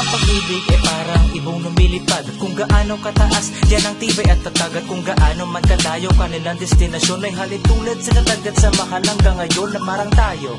Ang pag-ibig ay parang ibong lumilipad. Kung gaano kataas, yan ang tibay at tatag. At kung gaano man kalayo, kanilang destinasyon ay halitulad sa katagat sa mahal hanggang ngayon na marang tayo.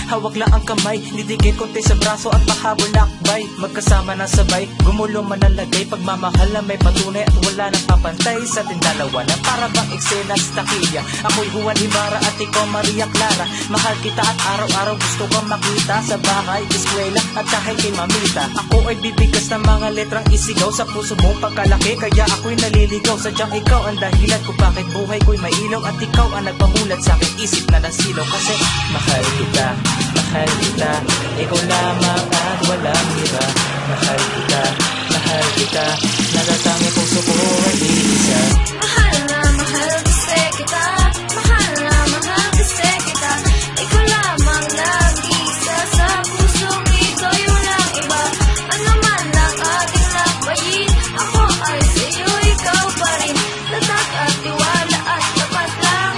Hawak lang ang kamay, nidikit konti sa braso at pahabol lakbay. Magkasama na sabay, gumulo man ang lagay. Pagmamahal na may patunay at wala nang papantay sa ating dalawa na para bang eksena sa takilya. Ako'y Juan Ibarra at ikaw Maria Clara. Mahal kita at araw-araw gusto kang makita sa bahay, eskwela at kahit kay mamita. Ako ay bibigas ng mga letrang isigaw sa puso mong pagkalaki. Kaya ako'y naliligaw, sadyang ikaw ang dahilan kung bakit buhay ko'y mailaw. At ikaw ang nagpamulat sa aking isip na nasilaw. Kasi mahal kita, ikaw lamang at walang iba. Mahal kita, nagatangi puso ko ay isa. Mahal na mahal kasi kita, mahal na mahal kasi kita. Ikaw lamang nag-isa sa pusong ito'y walang iba. Ano man ang ating lakbayin, ako ay sa'yo, ikaw pa rin. Tatak at tiwala at tapat lang,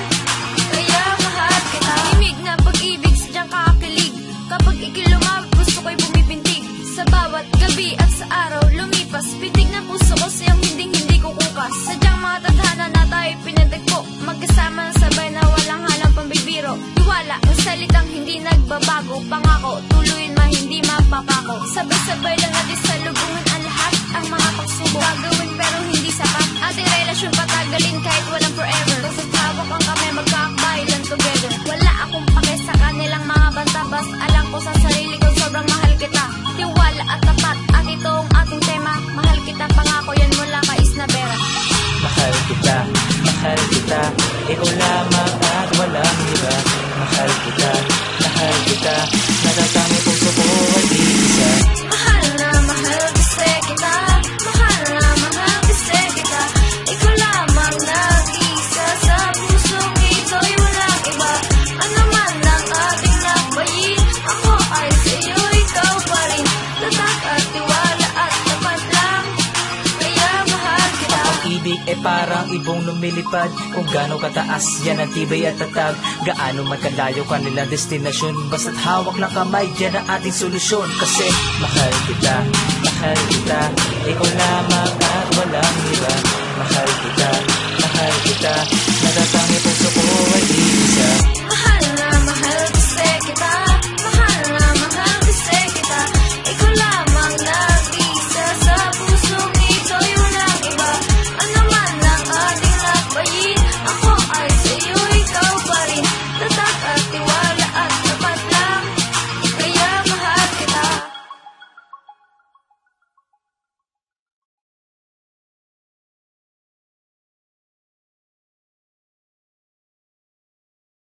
kaya mahal kita. Himig na pag-ibig, sadyang kakakilig. Kapag ikilumab, gusto ko'y bumibintig. Sa bawat gabi at sa araw lumipas, pitig na puso ko sa'yong hindi kukupas. Sadyang mga tadhana na tayo'y pinadagpo, magkasama sabay na walang halang pambibiro. Tiwala ang salitang hindi nagbabago, pangako tuluyin man hindi mapapako. Sabay-sabay lang natin salubungin ang lahat, ang mga pagsubok gagawin pero hindi sapat. Ating relasyon patagalin kahit walang forever. Basta't hawak ang kami, magkakabay lang together. Wala akong pake sa kanilang mga bantabas. Alam ko sa sarili ko sobrang mahal kita. Tiwala at tapat at ito ang ating tema. Mahal kita, pangako yan mula kay Isnabera. Mahal kita, ikaw lamang at walang iba. Mahal kita, nagatangi puso ko ay isa. Mahal na mahal kasi kita, mahal na mahal kasi kita. Ikaw lamang nag-isa sa pusong ito'y walang iba. Ano man ang ating lakbayin, ako ay sa'yo, ikaw pa rin. Tatak at tiwala at tapat lang, kaya mahal kita. Ang pag-ibig ay parang ibong lumilipad. Kung gaano kataas, yan ang tibay at tatag. Gaano man kalayo kanilang destinasyon, basta't hawak lang kamay, yan ang ating solusyon. Kasi mahal kita, ikaw lamang at walang iba. Mahal kita, nagatangi puso ko ay isa.